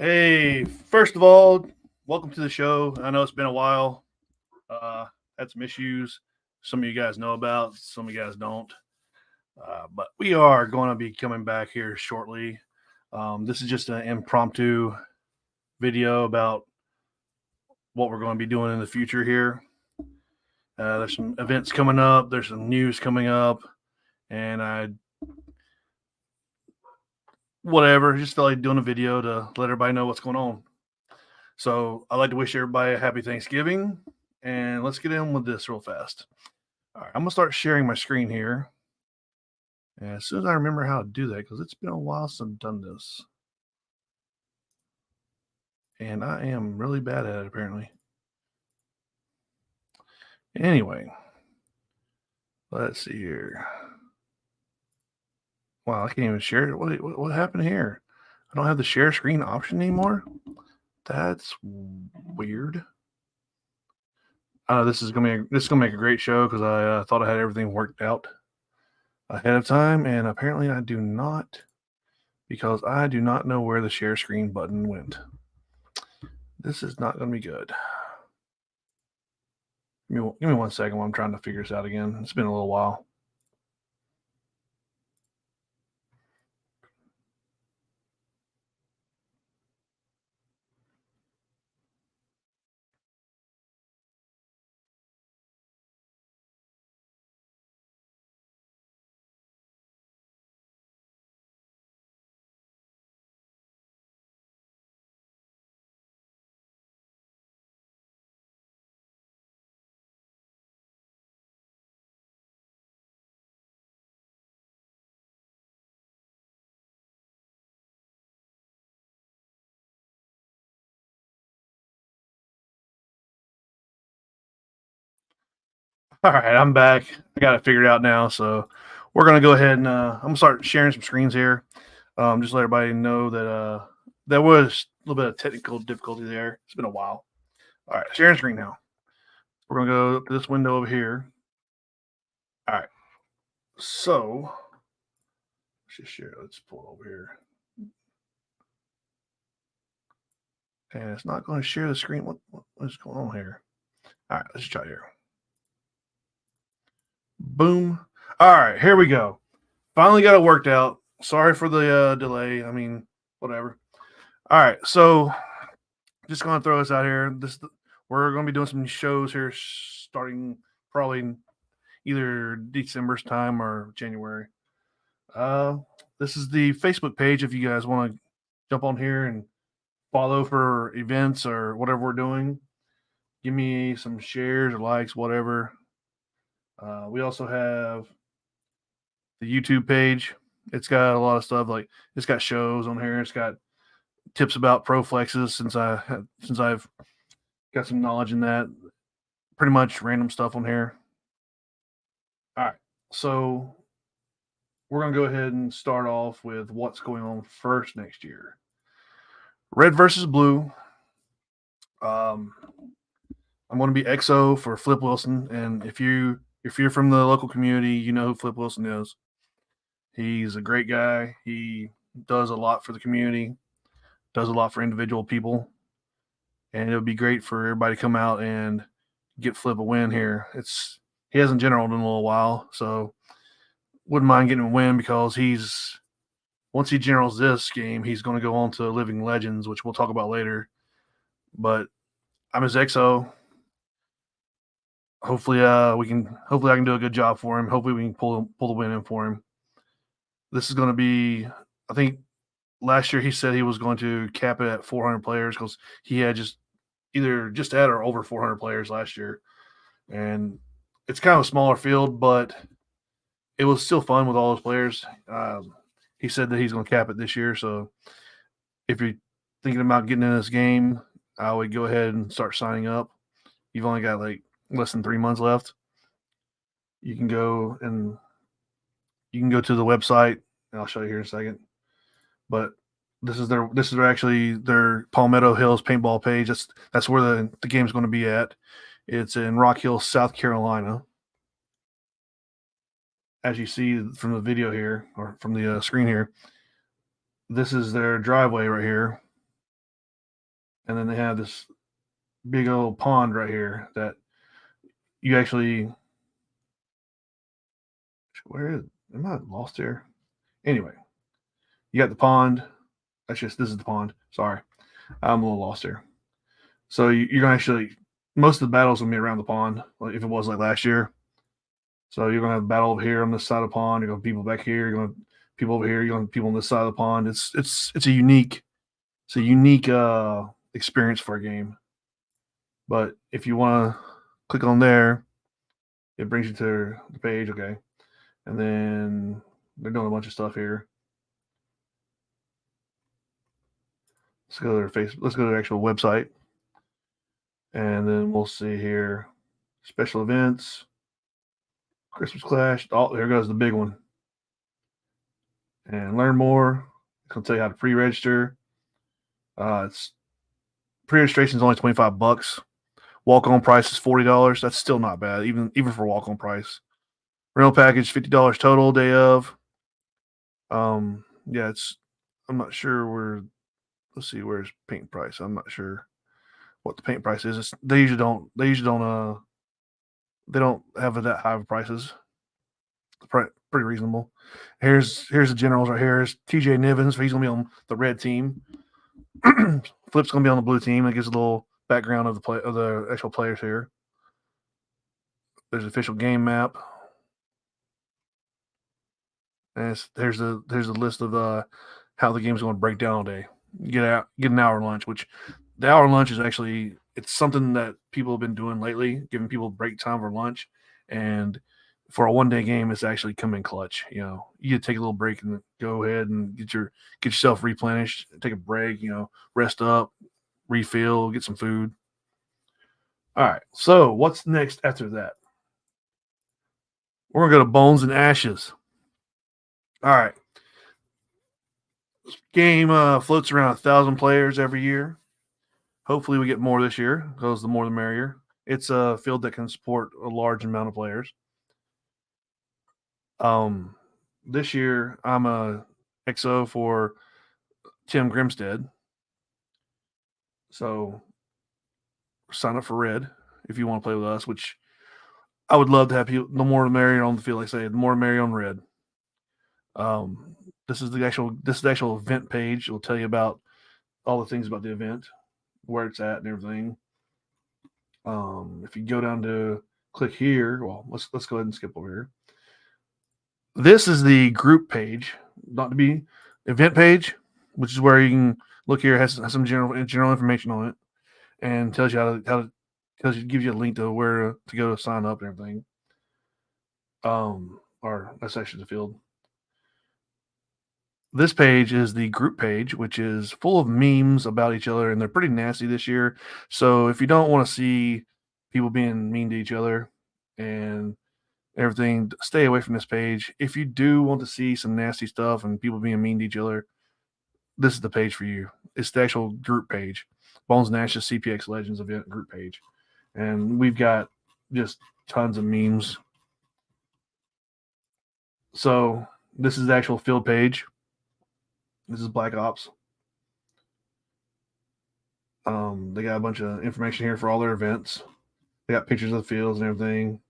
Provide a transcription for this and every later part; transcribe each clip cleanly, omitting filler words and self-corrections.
Hey, first of all, welcome to the show. I know it's been a while. Uh, had some issues. Some of you guys know about, some of you guys don't. But we are going to be coming back here shortly. This is just an impromptu video about what we're going to be doing in the future here. There's some events coming up, there's some news coming up, and whatever, just felt like doing a video to let everybody know what's going on. So I'd like to wish everybody a happy Thanksgiving, and let's get in with this real fast. All right, I'm gonna start sharing my screen here. And as soon as I remember how to do that, because it's been a while since I've done this. And I am really bad at it, apparently. Anyway, let's see here. Wow, I can't even share it. What happened here? I don't have the share screen option anymore. That's weird. This is gonna make a great show because I thought I had everything worked out ahead of time, and apparently I do not, because I do not know where the share screen button went. This is not going to be good. Give me 1 second while I'm trying to figure this out again. It's been a little while. All right, I'm back. I got it figured out now. So we're going to go ahead and I'm going to start sharing some screens here. Just let everybody know that there was a little bit of technical difficulty there. It's been a while. All right, sharing screen now. We're going to go to this window over here. All right. So let's just share. Let's pull it over here. And it's not going to share the screen. What is going on here? All right, let's try here. Boom. All right, here we go. Finally got it worked out. Sorry for the delay. I mean, whatever. All right, so just gonna throw this out here. We're gonna be doing some shows here starting probably either December's time or January. This is the Facebook page if you guys want to jump on here and follow for events or whatever we're doing. Give me some shares or likes, whatever. We also have the YouTube page. It's got a lot of stuff, like it's got shows on here. It's got tips about Proflexes since I've got some knowledge in that. Pretty much random stuff on here. All right, so we're gonna go ahead and start off with what's going on first next year. Red versus blue. Um, I'm going to be XO for Flip Wilson, and if you're from the local community, you know who Flip Wilson is. He's a great guy. He does a lot for the community, does a lot for individual people, and it would be great for everybody to come out and get Flip a win here. He hasn't generaled in a little while, so wouldn't mind getting a win because once he generals this game, he's going to go on to Living Legends, which we'll talk about later. But I'm his XO. Hopefully, hopefully I can do a good job for him. Hopefully, we can pull the win in for him. This is going to be, I think, last year he said he was going to cap it at 400 players because he had either just at or over 400 players last year, and it's kind of a smaller field, but it was still fun with all those players. He said that he's going to cap it this year, so if you're thinking about getting in this game, I would go ahead and start signing up. You've only got like less than 3 months left. You can go to the website, and I'll show you here in a second. But this is actually their Palmetto Hills paintball page. That's where the game's going to be at. It's in Rock Hill, South Carolina. As you see from the video here, or from the screen here, this is their driveway right here. and then they have this big old pond right here that you actually. Where is? Am I lost here? Anyway, you got the pond. This is the pond. Sorry, I'm a little lost here. So you're gonna actually most of the battles will be around the pond, like if it was like last year. So you're gonna have a battle over here on this side of the pond. You're gonna have people back here. You're gonna have people over here. You're gonna have people on this side of the pond. It's a unique experience for a game. But if you want to click on there, it brings you to the page. Okay, and then they're doing a bunch of stuff here. Let's go to their face. Let's go to their actual website, and then we'll see here special events, Christmas Clash. Oh, there goes the big one. And learn more. It's gonna tell you how to pre-register. It's pre-registration is only $25. Walk-on price is $40. That's still not bad, even for walk-on price. Rental package $50 total day of. Yeah, I'm not sure where. Let's see, where's paint price? I'm not sure what the paint price is. They usually don't. They don't have that high of prices. Pretty reasonable. Here's the generals right here. Here's TJ Nivens. He's gonna be on the red team. Flip's gonna be on the blue team. It gives a little background of the actual players here. There's an official game map. And there's a list of how the game's going to break down all day. Get an hour lunch, which the hour lunch is actually it's something that people have been doing lately, giving people break time for lunch, and for a 1 day game, it's actually come in clutch. You know, you take a little break and go ahead and get yourself replenished, take a break. You know, rest up, refill, get some food. All right. So what's next after that? We're gonna go to Bones and Ashes. All right. This game floats around 1,000 players every year. Hopefully, we get more this year because the more the merrier. It's a field that can support a large amount of players. This year I'm a XO for Tim Grimstead. So sign up for Red if you want to play with us, which I would love to have people. The more the merrier on the field, like I say, the more the merrier on Red. This is the actual event page. It'll tell you about all the things about the event, where it's at, and everything. If you go down to click here, well, let's go ahead and skip over here. This is the group page, not to be event page, which is where you can look here. It has some general information on it, and tells you gives you a link to where to go to sign up and everything. Or that's actually the field. This page is the group page, which is full of memes about each other, and they're pretty nasty this year. So if you don't want to see people being mean to each other and everything, stay away from this page. If you do want to see some nasty stuff and people being mean to each other, this is the page for you. It's the actual group page, Bones and Ashes CPX Legends event group page, and we've got just tons of memes. So this is the actual field page. This is Black Ops. They got a bunch of information here for all their events. They got pictures of the fields and everything.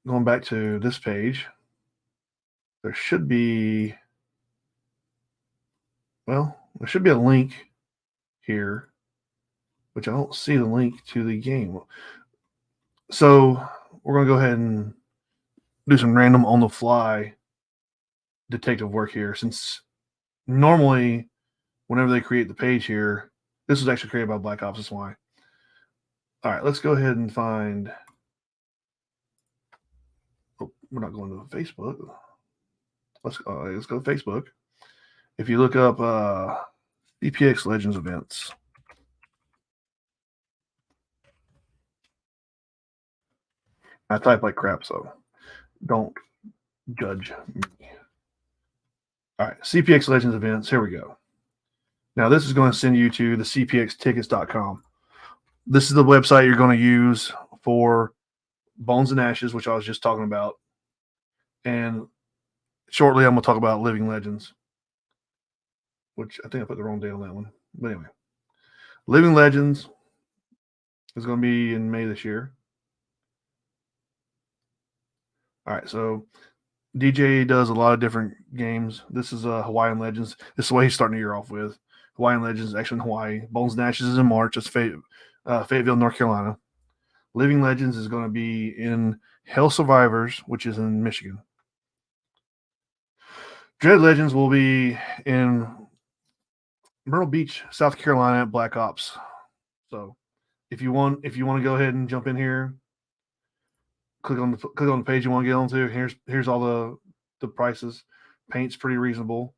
Going back to this page, there should be a link here, which I don't see the link to the game. So we're going to go ahead and do some random on the fly detective work here, since normally whenever they create the page here, this was actually created by Black Ops. That's why. All right, let's go ahead and find. Oh, we're not going to Facebook. Let's go to Facebook. If you look up CPX Legends events, I type like crap, so don't judge me. All right, CPX Legends events. Here we go. Now this is going to send you to the cpxtickets.com. This is the website you're going to use for Bones and Ashes, which I was just talking about. And shortly, I'm going to talk about Living Legends, which I think I put the wrong date on that one. But anyway, Living Legends is going to be in May this year. All right, so DJ does a lot of different games. This is Hawaiian Legends. This is the way he's starting the year off with. Hawaiian Legends is actually in Hawaii. Bones and Ashes is in March. That's Fayetteville, North Carolina. Living Legends is going to be in Hell Survivors, which is in Michigan. Dread Legends will be in Myrtle Beach, South Carolina at Black Ops. So if you want to go ahead and jump in here, click on the page you want to get onto. Here's all the prices. Paint's pretty reasonable.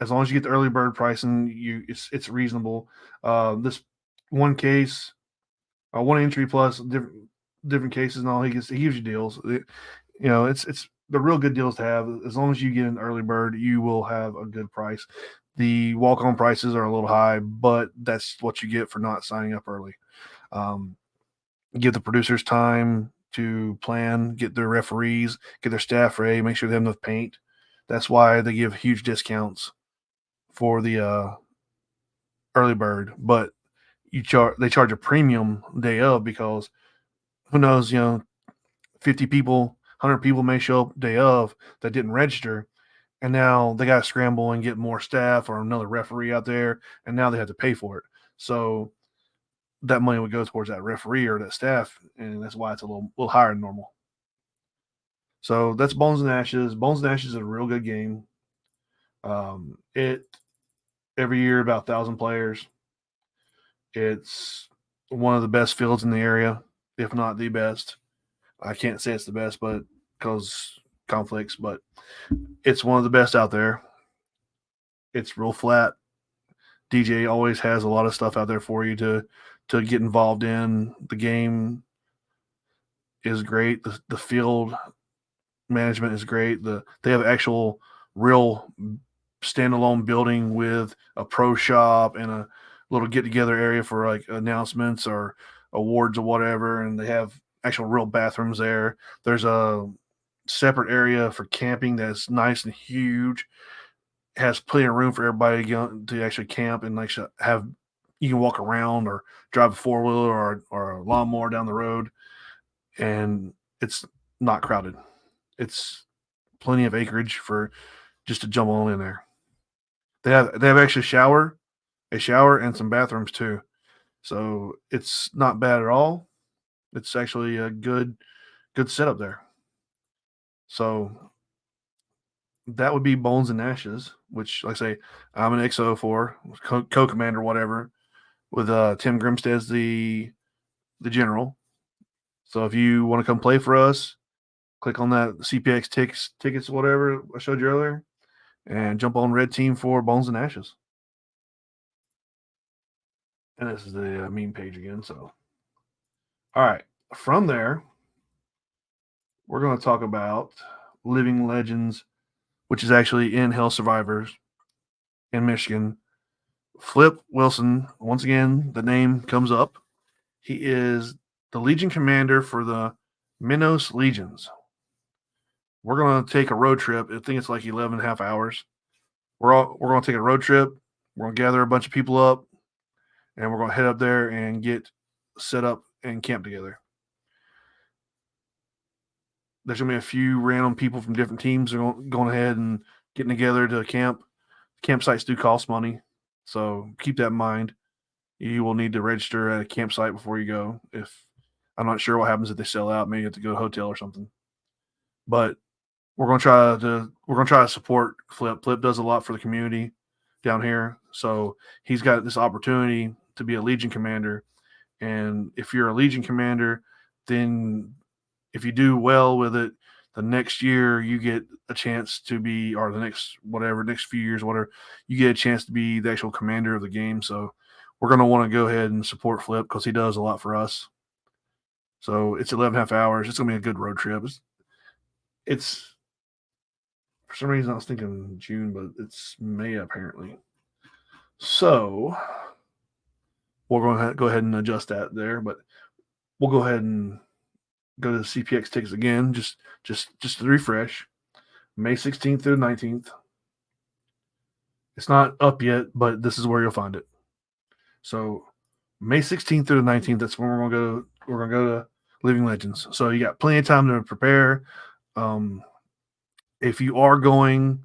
As long as you get the early bird pricing, it's reasonable. This one case, one entry plus different cases and all. He gives you deals. It's the real good deals to have. As long as you get an early bird, you will have a good price. The walk-on prices are a little high, but that's what you get for not signing up early. Give the producers time to plan, get their referees, get their staff ready, make sure they have enough paint. That's why they give huge discounts for the early bird, but they charge a premium day of, because who knows, 50 people, 100 people may show up day of that didn't register, and now they got to scramble and get more staff or another referee out there, and now they have to pay for it. So that money would go towards that referee or that staff, and that's why it's a little higher than normal. So that's Bones and Ashes. Bones and Ashes is a real good game. It every year about 1,000 players. It's one of the best fields in the area, if not the best. I can't say it's the best, but because conflicts, but it's one of the best out there. It's real flat. DJ always has a lot of stuff out there for you to get involved in. The game is great. The field management is great. They have actual real standalone building with a pro shop and a little get together area for like announcements or awards or whatever, and they have actual real bathrooms there. There's a separate area for camping that's nice and huge. It has plenty of room for everybody to actually camp and like have you can walk around or drive a four wheeler or a lawnmower down the road, and it's not crowded. It's plenty of acreage for just to jump on in there. They have actually a shower and some bathrooms too. So it's not bad at all. It's actually a good setup there. So that would be Bones and Ashes, which, like I say, I'm an XO for co-commander, whatever, with Tim Grimstead's the general. So if you want to come play for us, click on that CPX tickets, whatever I showed you earlier, and jump on Red Team for Bones and Ashes. And this is the meme page again. So, all right, from there, we're going to talk about Living Legends, which is actually in Hell Survivors in Michigan. Flip Wilson, once again, the name comes up. He is the Legion commander for the Minos Legions. We're going to take a road trip. I think it's like 11 and a half hours. We're going to take a road trip. We're going to gather a bunch of people up, and we're going to head up there and get set up and camp together. There's going to be a few random people from different teams are going ahead and getting together to camp. Campsites do cost money, so keep that in mind. You will need to register at a campsite before you go. If I'm not sure what happens if they sell out, maybe you have to go to a hotel or something. But we're going to try to support Flip. Flip does a lot for the community down here, so he's got this opportunity to be a Legion commander. And if you're a Legion commander, then if you do well with it, the next year you get a chance to be, or the next few years, whatever, you get a chance to be the actual commander of the game. So we're going to want to go ahead and support Flip because he does a lot for us. So it's 11 and a half hours. It's going to be a good road trip. It's for some reason I was thinking June, but it's May apparently. So we're going to go ahead and adjust that there, but we'll go ahead and go to the CPX tickets again, just to refresh. May 16th through 19th. It's not up yet, but this is where you'll find it. So May 16th through the 19th, that's when we're gonna go to Living Legends. So you got plenty of time to prepare. If you are going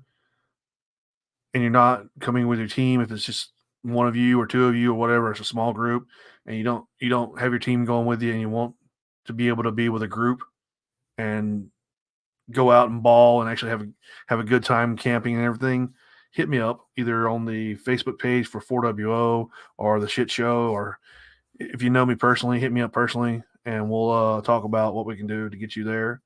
and you're not coming with your team, if it's just one of you or two of you or whatever, it's a small group, and you don't have your team going with you, and you want to be able to be with a group and go out and ball and actually have a good time camping and everything, hit me up either on the Facebook page for 4WO or the shit show, or if you know me personally, hit me up personally, and we'll talk about what we can do to get you there.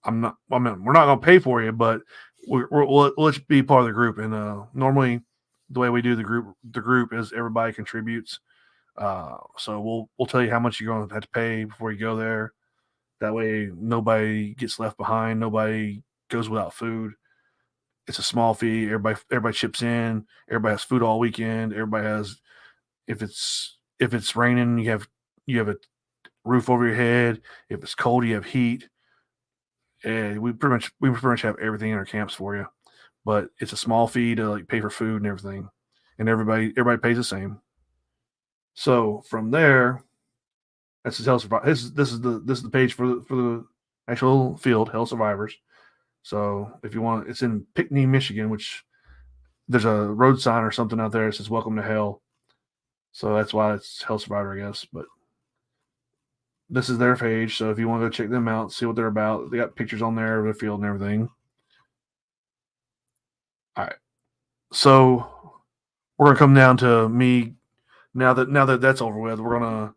I mean, we're not going to pay for you, but we'll let's be part of the group. And normally, the way we do the group is everybody contributes. So we'll tell you how much you're going to have to pay before you go there. That way, nobody gets left behind. Nobody goes without food. It's a small fee. Everybody chips in. Everybody has food all weekend. Everybody has if it's raining, you have a roof over your head. If it's cold, you have heat. And we pretty much have everything in our camps for you. But it's a small fee to like pay for food and everything, and everybody pays the same. So from there, that's the Hell Survivor. This is the page for the actual field, Hell Survivors. So if you want, it's in Pinckney, Michigan, which there's a road sign or something out there that says "Welcome to Hell." So that's why it's Hell Survivor, I guess. But this is their page, so if you want to go check them out, see what they're about, they got pictures on there of the field and everything. All right, so we're gonna come down to me now that that's over with. We're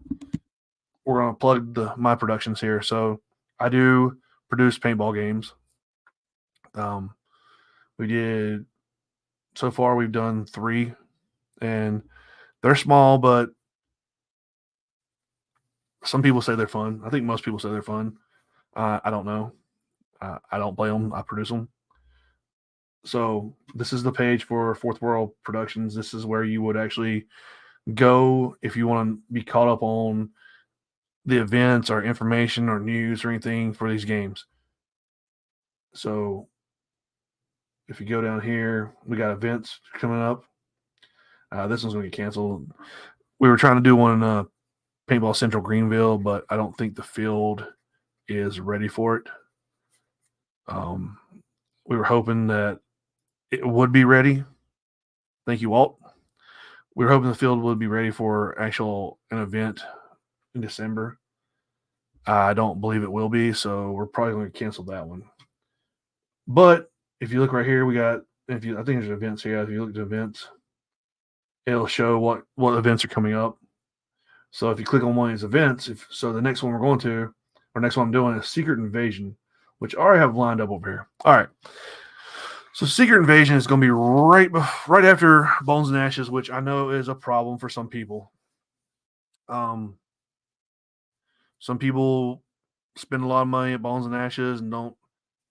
gonna plug my productions here. So I do produce paintball games. Um, we did so far. We've done 3, and they're small, but some people say they're fun. I think most people say they're fun. I don't know. I don't play them. I produce them. So this is the page for Fourth World Productions. This is where you would actually go if you want to be caught up on the events or information or news or anything for these games. So if you go down here, we got events coming up. This one's going to get canceled. We were trying to do one in Paintball Central Greenville, but I don't think the field is ready for it. We were hoping that it would be ready. Thank you, Walt. We were hoping the field would be ready for an event in December. I don't believe it will be, so we're probably going to cancel that one. But if you look right here, I think there's events here. If you look at events, it'll show what events are coming up. So if you click on one of these events, the next one we're going to, or next one I'm doing is Secret Invasion, which I already have lined up over here. All right. So Secret Invasion is going to be right after Bones and Ashes, which I know is a problem for some people. Some people spend a lot of money at Bones and Ashes and don't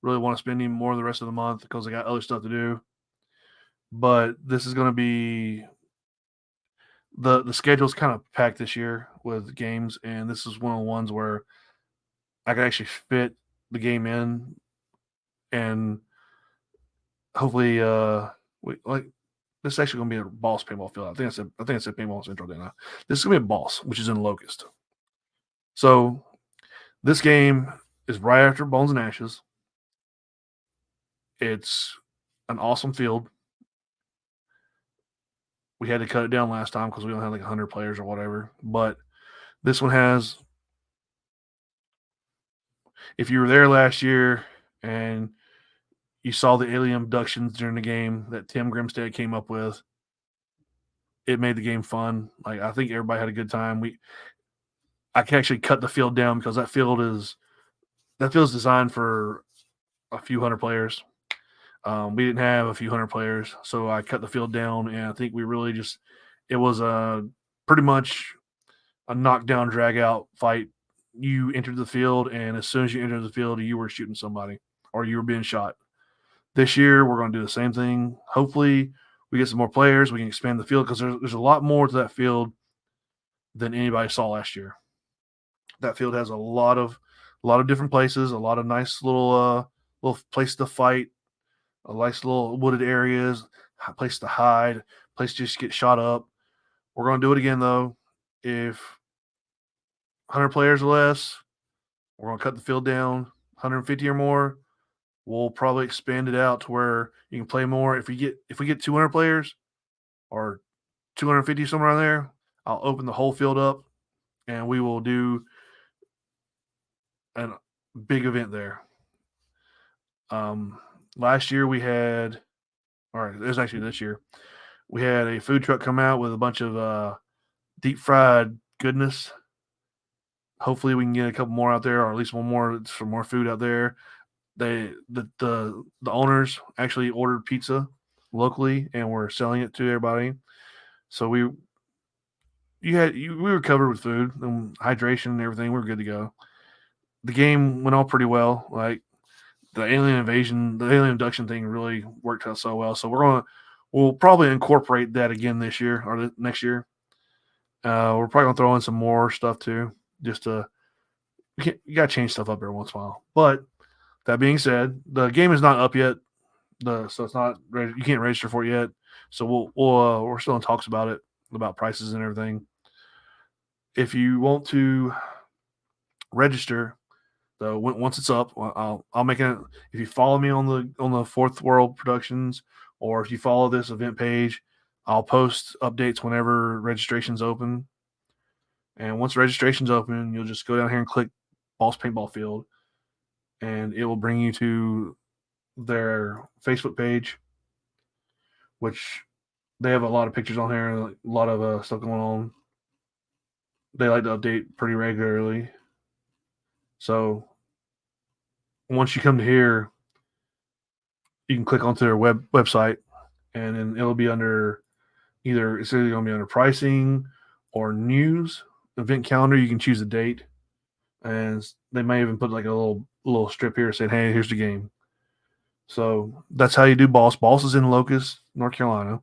really want to spend any more the rest of the month because they got other stuff to do. But this is going to be the schedule's kind of packed this year with games, and this is one of the ones where I can actually fit the game in, and hopefully, this is actually going to be a Boss paintball field. I think I said Paintball Central, didn't I? This is going to be a Boss, which is in Locust. So this game is right after Bones and Ashes. It's an awesome field. We had to cut it down last time because we only had like 100 players or whatever. But this one has, if you were there last year and you saw the alien abductions during the game that Tim Grimstead came up with, it made the game fun. Like, I think everybody had a good time. I can actually cut the field down because that field is designed for a few hundred players. We didn't have a few hundred players, so I cut the field down, and I think we really it was pretty much a knockdown, drag out fight. You entered the field, and as soon as you entered the field, you were shooting somebody or you were being shot. This year, we're going to do the same thing. Hopefully, we get some more players. We can expand the field because there's a lot more to that field than anybody saw last year. That field has a lot of different places, a lot of nice little places to fight, a nice little wooded areas, place to hide, place to just get shot up. We're going to do it again though. If 100 players or less, we're going to cut the field down. 150 or more, we'll probably expand it out to where you can play more. If we get 200 players or 250 somewhere around there, I'll open the whole field up and we will do a big event there. Last year we had, or it was actually this year, we had a food truck come out with a bunch of deep fried goodness. Hopefully we can get a couple more out there, or at least one more, some more food out there. The owners actually ordered pizza locally and were selling it to everybody. So we were covered with food and hydration and everything. We were good to go. The game went all pretty well. Like the alien invasion, the alien abduction thing really worked out so well. So we'll probably incorporate that again this year or next year. We're probably gonna throw in some more stuff too, just to you gotta change stuff up every once in a while. But that being said, the game is not up yet. So it's not ready. You can't register for it yet. So we're still in talks about it, about prices and everything. If you want to register, though, once it's up, I'll make it. If you follow me on the Fourth World Productions, or if you follow this event page, I'll post updates whenever registration's open. And once registration's open, you'll just go down here and click Boss Paintball Field, and it will bring you to their Facebook page, which they have a lot of pictures on here, a lot of stuff going on. They like to update pretty regularly. So once you come to here, you can click onto their website, and then it'll be under it's either going to be under pricing or news, event calendar. You can choose a date, and they may even put like a little strip here saying, "Hey, here's the game." So that's how you do Boss. Boss is in Locust, North Carolina,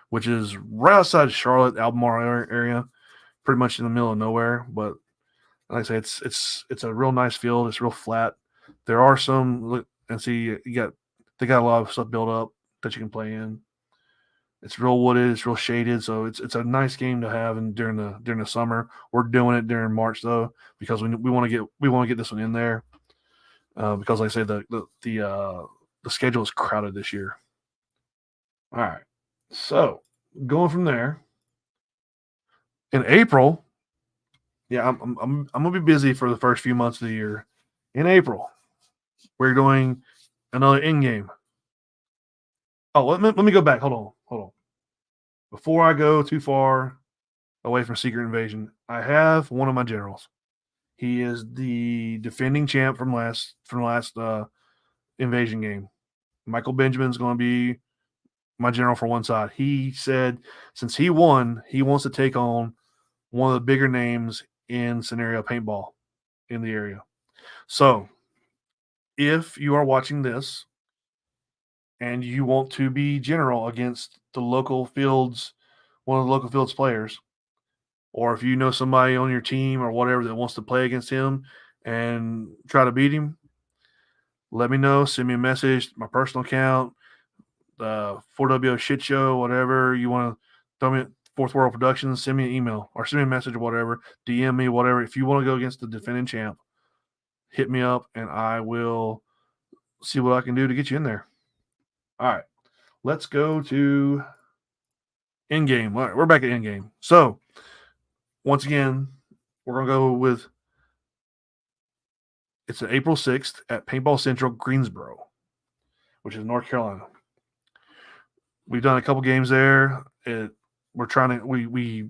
which is right outside Charlotte, Albemarle area, pretty much in the middle of nowhere. But like I say, it's a real nice field. It's real flat. There are some, and see, they got a lot of stuff built up that you can play in. It's real wooded. It's real shaded. So it's a nice game to have during the summer. We're doing it during March though because we want to get this one in there because like I say the schedule is crowded this year. All right, so going from there in April. Yeah, I'm gonna be busy for the first few months of the year. In April, we're doing another Endgame. Oh, let me go back. Hold on. Before I go too far away from Secret Invasion, I have one of my generals. He is the defending champ from last Invasion game. Michael Benjamin's going to be my general for one side. He said since he won, he wants to take on one of the bigger names in scenario paintball in the area. So, if you are watching this and you want to be general against the local fields, one of the local fields players, or if you know somebody on your team or whatever that wants to play against him and try to beat him, let me know. Send me a message, my personal account, 4W shit show, whatever you want to throw me at Fourth World Productions. Send me an email or send me a message or whatever. DM me, whatever. If you want to go against the defending champ, hit me up and I will see what I can do to get you in there. All right, let's go to Endgame. All right, we're back at Endgame. So, once again, we're going to go with it's April 6th at Paintball Central, Greensboro, which is North Carolina. We've done a couple games there. We're trying to we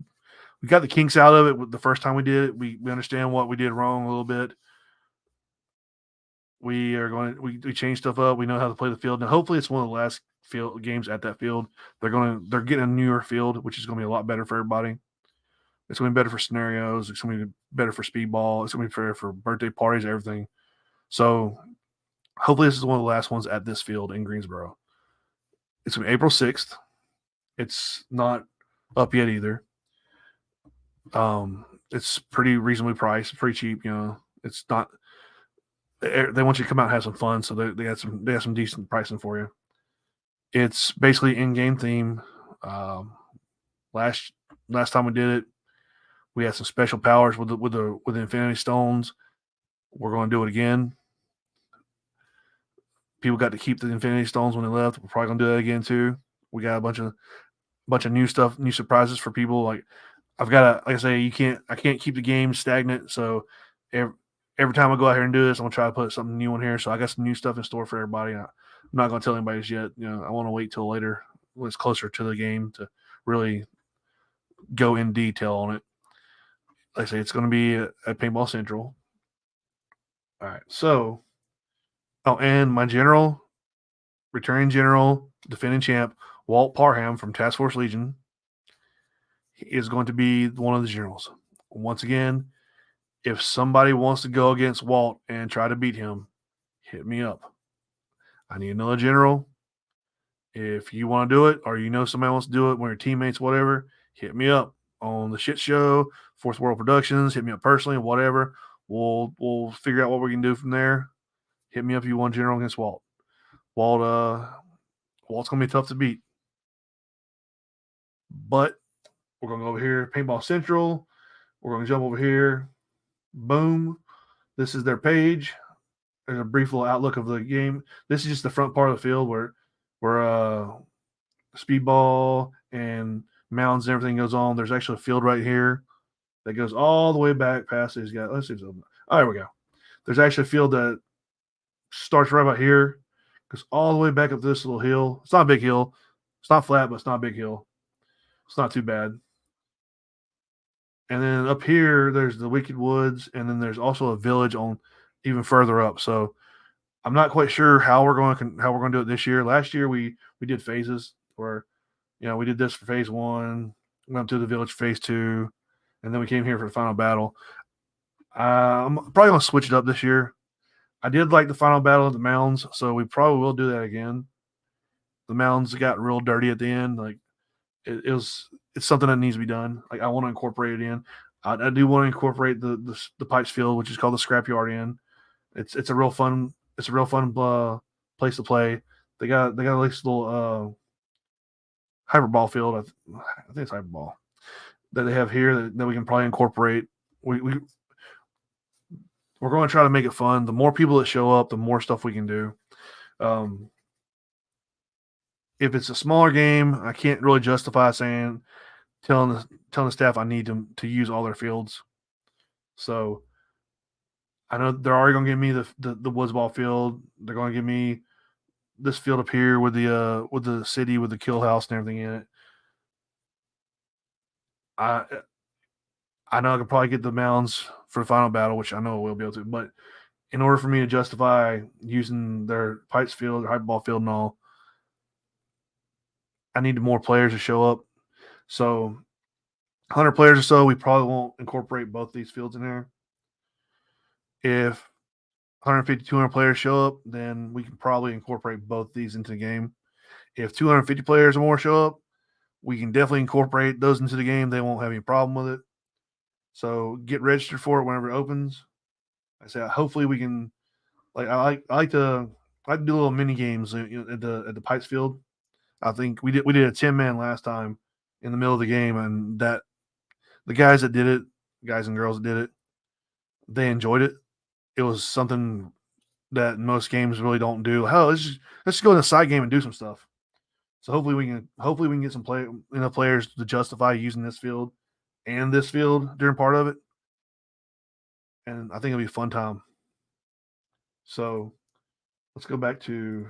got the kinks out of it the first time we did it. We understand what we did wrong a little bit. We are going to we change stuff up. We know how to play the field. Now hopefully it's one of the last field games at that field. They're getting a newer field, which is going to be a lot better for everybody. It's going to be better for scenarios. It's going to be better for speedball. It's going to be better for birthday parties, everything. So hopefully this is one of the last ones at this field in Greensboro. It's going to be April 6th. It's not up yet either. It's pretty reasonably priced, pretty cheap. It's not. They want you to come out and have some fun, so they got some decent pricing for you. It's basically in-game theme. last time we did it, we had some special powers with the Infinity Stones. We're going to do it again. People got to keep the Infinity Stones when they left. We're probably going to do that again too. We got a bunch of new stuff, new surprises for people. Like I've got to, like I say, I can't keep the game stagnant. So every time I go out here and do this, I'm gonna try to put something new in here. So I got some new stuff in store for everybody. I'm not gonna tell anybody this yet. I want to wait till later when it's closer to the game to really go in detail on it. Like I say, it's gonna be at Paintball Central. All right. So, and my returning general, defending champ, Walt Parham from Task Force Legion, is going to be one of the generals. Once again, if somebody wants to go against Walt and try to beat him, hit me up. I need another general. If you want to do it, or somebody wants to do it, one of your teammates, whatever, hit me up on the shit show, Fourth World Productions. Hit me up personally, whatever. We'll figure out what we can do from there. Hit me up if you want general against Walt. Walt's gonna be tough to beat. But we're gonna go over here, Paintball Central. We're gonna jump over here. Boom. This is their page. There's a brief little outlook of the game. This is just the front part of the field where speedball and mounds and everything goes on. There's actually a field right here that goes all the way back past these guys. Let's see if it's open. Oh, there we go. There's actually a field that starts right about here, goes all the way back up this little hill. It's not a big hill. It's not flat, but it's not a big hill. It's not too bad. And then up here, there's the Wicked Woods, and then there's also a village on even further up. So I'm not quite sure how we're going to do it this year. Last year we did phases where we did this for phase 1, went to the village for phase 2, and then we came here for the final battle. I'm probably going to switch it up this year. I did like the final battle of the mounds, so we probably will do that again. The mounds got real dirty at the end. Like it's something that needs to be done. Like I want to incorporate it in. I do want to incorporate the pipes field, which is called the scrapyard, in. It's a real fun place to play. They got a nice little hyperball field. I think it's hyperball that they have here that we can probably incorporate. We're going to try to make it fun. The more people that show up, the more stuff we can do. If it's a smaller game, I can't really justify telling the staff I need to use all their fields. So I know they're already going to give me the woods ball field. They're going to give me this field up here with the city with the kill house and everything in it. I know I could probably get the mounds for the final battle, which I know I will be able to. But in order for me to justify using their pipes field, their hype ball field, and all, I need more players to show up. So 100 players or so, we probably won't incorporate both these fields in here. If 150, 200 players show up, then we can probably incorporate both these into the game. If 250 players or more show up, we can definitely incorporate those into the game. They won't have any problem with it. So get registered for it whenever it opens. I say hopefully we can. I like to do little mini games at the pipes field. I think we did a 10-man last time in the middle of the game, and that the guys that did it, guys and girls that did it, they enjoyed it. It was something that most games really don't do. Hell, let's just go in the side game and do some stuff. So hopefully we can get some enough players to justify using this field and this field during part of it. And I think it'll be a fun time. So let's go back to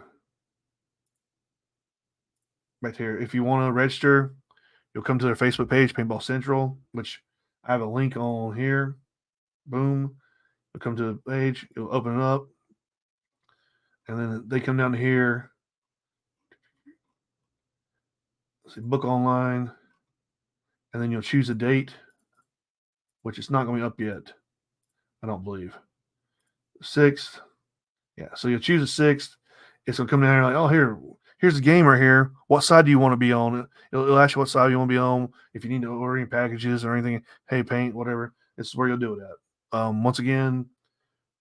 here. If you want to register, you'll come to their Facebook page, Paintball Central, which I have a link on here. Boom. You'll come to the page, you'll open it up, and then they come down to here. Let's see, book online, and then you'll choose a date, which is not going to be up yet, I don't believe. 6th. Yeah, so you'll choose the 6th. It's going to come down here like, oh, here's the game right here. What side do you want to be on? It'll ask you what side you want to be on. If you need to order any packages or anything, hey, paint, whatever, this is where you'll do it at. Once again,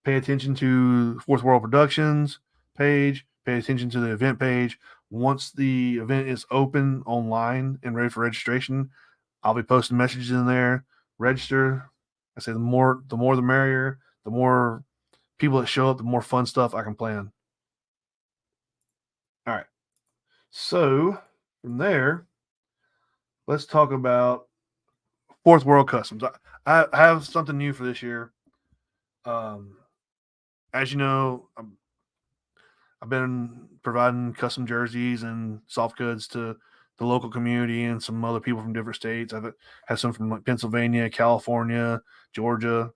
pay attention to Fourth World Productions page. Pay attention to the event page. Once the event is open online and ready for registration, I'll be posting messages in there. Register. I say the more the merrier. The more people that show up, the more fun stuff I can plan. All right. So from there, let's talk about Fourth World Customs. I have something new for this year. Um, as you know, I've been providing custom jerseys and soft goods to the local community and some other people from different states. I've had some from like Pennsylvania, California, Georgia.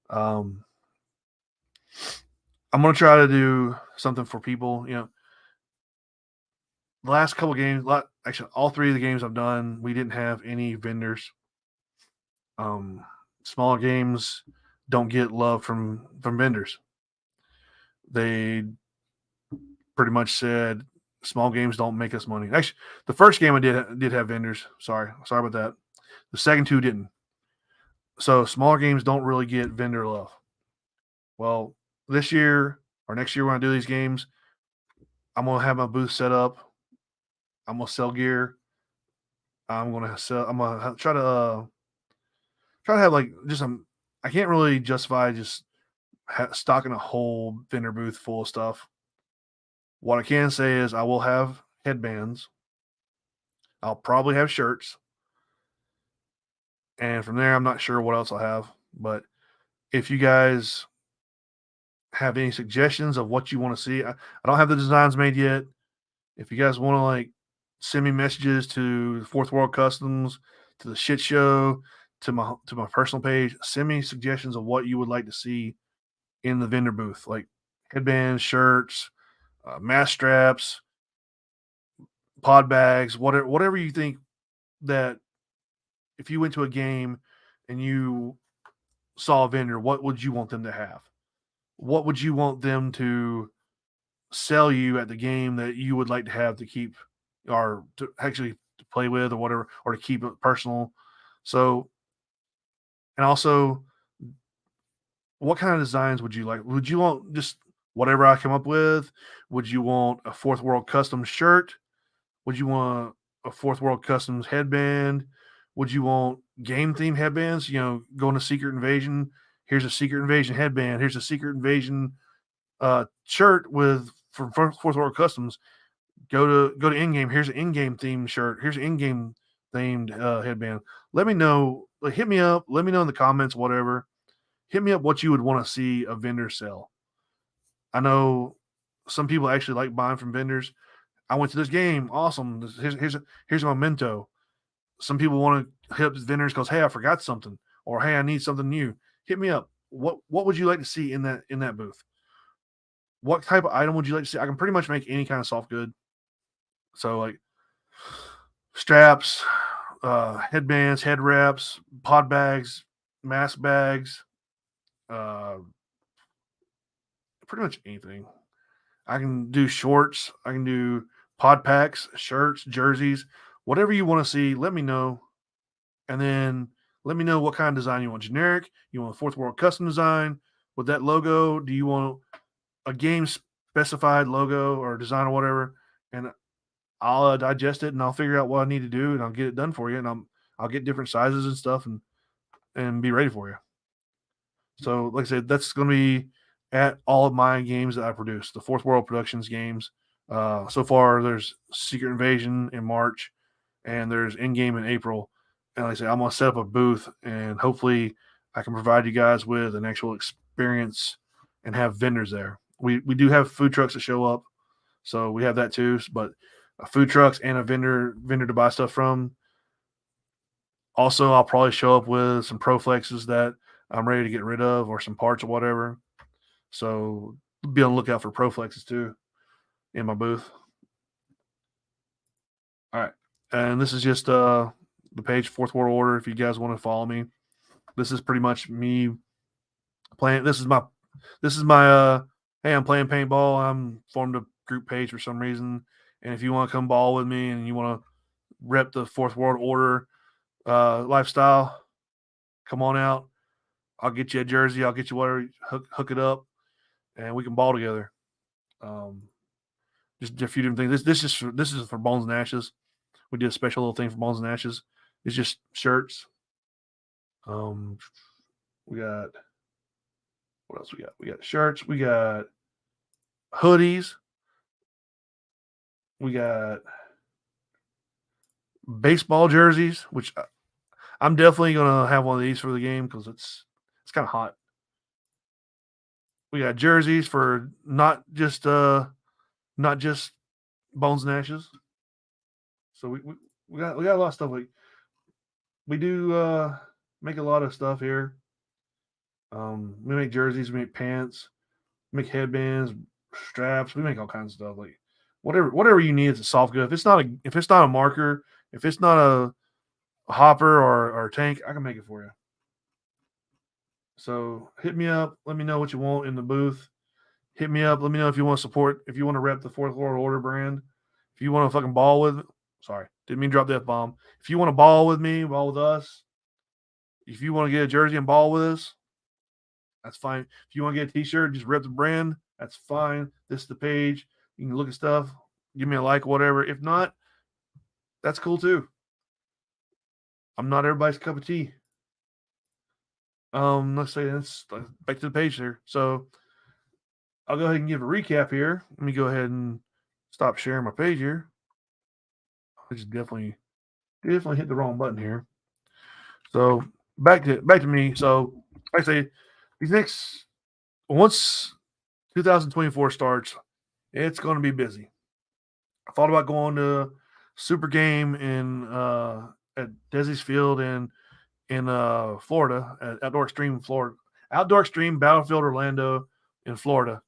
Um, I'm gonna try to do something for people. The last couple games, actually, all three of the games I've done, we didn't have any vendors. Um, Smaller games don't get love from vendors. They pretty much said small games don't make us money. Actually, the first game I did have vendors. Sorry about that. The second two didn't. So smaller games don't really get vendor love. Well, this year or next year when I do these games, I'm gonna have my booth set up. I'm gonna sell gear. I'm gonna sell. I'm gonna try to have like just some. I can't really justify just stocking a whole vendor booth full of stuff. What I can say is I will have headbands. I'll probably have shirts, and from there, I'm not sure what else I'll have. But if you guys have any suggestions of what you want to see, I don't have the designs made yet. If you guys want to like send me messages to Fourth World Customs, to the shit show, to my personal page, send me suggestions of what you would like to see in the vendor booth, like headbands, shirts, mask straps, pod bags, whatever you think that if you went to a game and you saw a vendor, what would you want them to have? What would you want them to sell you at the game that you would like to have to keep or to actually to play with or whatever, or to keep it personal? So, and also, what kind of designs would you like? Would you want just whatever I come up with? Would you want a Fourth World Custom shirt? Would you want a Fourth World Customs headband? Would you want game theme headbands? Going to Secret Invasion. Here's a Secret Invasion headband. Here's a Secret Invasion shirt with from Fourth World Customs. Go to Endgame. Here's an Endgame themed shirt. Here's an Endgame themed headband. Let me know. Like, hit me up. Let me know in the comments. Whatever. Hit me up what you would want to see a vendor sell. I know some people actually like buying from vendors. I went to this game. Awesome. Here's a memento. Some people want to hit up vendors because, hey, I forgot something, or hey, I need something new. Hit me up. What would you like to see in that booth? What type of item would you like to see? I can pretty much make any kind of soft good. So like straps, headbands, head wraps, pod bags, mask bags, uh, pretty much anything. I can do shorts. I can do pod packs, shirts, jerseys, whatever you want to see. Let me know, and then let me know what kind of design you want. Generic? You want a Fourth World Custom design with that logo? Do you want a game specified logo or design or whatever? And I'll digest it and I'll figure out what I need to do and I'll get it done for you. And I'll get different sizes and stuff and be ready for you. So, like I said, that's going to be at all of my games that I produce, the Fourth World Productions games. So far, there's Secret Invasion in March, and there's Endgame in April. And like I said, I'm going to set up a booth, and hopefully, I can provide you guys with an actual experience and have vendors there. We do have food trucks that show up, so we have that too. But food trucks and a vendor to buy stuff from. Also, I'll probably show up with some Proflexes that I'm ready to get rid of, or some parts or whatever. So be on the lookout for Proflexes too in my booth. All right. And this is just the page Fourth World Order if you guys want to follow me. This is pretty much me playing this is my hey, I'm playing paintball. I'm formed a group page for some reason. And if you want to come ball with me and you want to rep the Fourth World Order lifestyle, come on out. I'll get you a jersey. I'll get you whatever, hook it up, and we can ball together. Um, just a few different things. This is for Bones and Ashes. We did a special little thing for Bones and Ashes. It's just shirts. We got what else we got? We got shirts. We got hoodies. We got baseball jerseys, which I'm definitely gonna have one of these for the game because it's kind of hot. We got jerseys for not just Bones and Ashes. So we got a lot of stuff. Like we do make a lot of stuff here. We make jerseys, we make pants, we make headbands, straps. We make all kinds of stuff. Like whatever you need is a soft good. If it's not a marker, if it's not a hopper or a tank, I can make it for you. So hit me up. Let me know what you want in the booth. Hit me up. Let me know if you want to support, if you want to rep the Fourth World Order brand. If you want to fucking ball with, sorry, didn't mean to drop that bomb. If you want to ball with me, ball with us. If you want to get a jersey and ball with us, that's fine. If you want to get a t-shirt, just rep the brand. That's fine. This is the page. You can look at stuff. Give me a like, whatever. If not, that's cool too. I'm not everybody's cup of tea. Let's say that's back to the page there. So I'll go ahead and give a recap here. Let me go ahead and stop sharing my page here. I just definitely hit the wrong button here. So back to me. So like I say, once 2024 starts, it's going to be busy. I thought about going to Super Game at Desi's Field in Florida, at Outdoor Extreme Battlefield Orlando in Florida.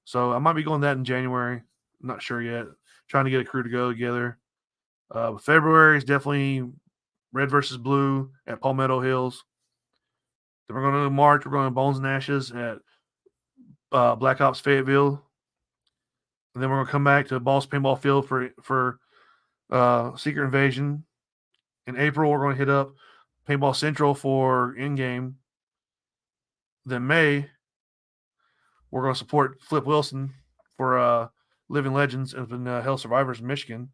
So I might be going that in January. I'm not sure yet. Trying to get a crew to go together. February is definitely Red versus Blue at Palmetto Hills. Then we're going to March. We're going to Bones and Ashes at Black Ops Fayetteville. And then we're going to come back to Balls Paintball Field for Secret Invasion. In April, we're going to hit up Paintball Central for Endgame. Then May, we're going to support Flip Wilson for Living Legends in Hell Survivors in Michigan.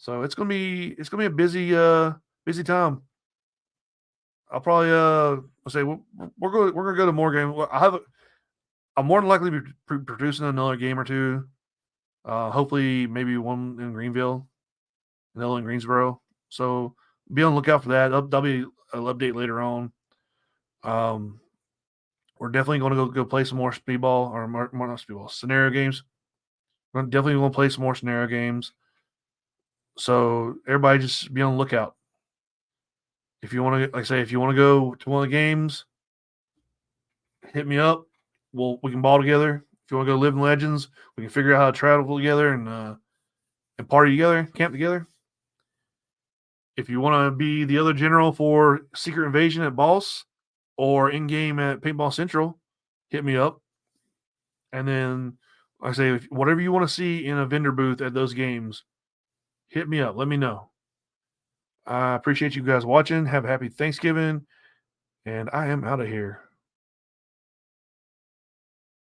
So it's gonna be a busy time. I'll probably say we're gonna go to more games. I'm more than likely be producing another game or two. Hopefully maybe one in Greenville, another in Greensboro. So be on the lookout for that. That'll be an update later on. We're definitely going to go play some more speedball or more not speedball scenario games. We're definitely going to play some more scenario games. So everybody just be on the lookout. If you want to, like I say, if you want to go to one of the games, hit me up. We can ball together. If you want to go live in Legends, we can figure out how to travel together and party together, camp together. If you want to be the other general for Secret Invasion at Boss or in game at Paintball Central, hit me up. And then, like I say, whatever you want to see in a vendor booth at those games, hit me up. Let me know. I appreciate you guys watching. Have a happy Thanksgiving. And I am out of here.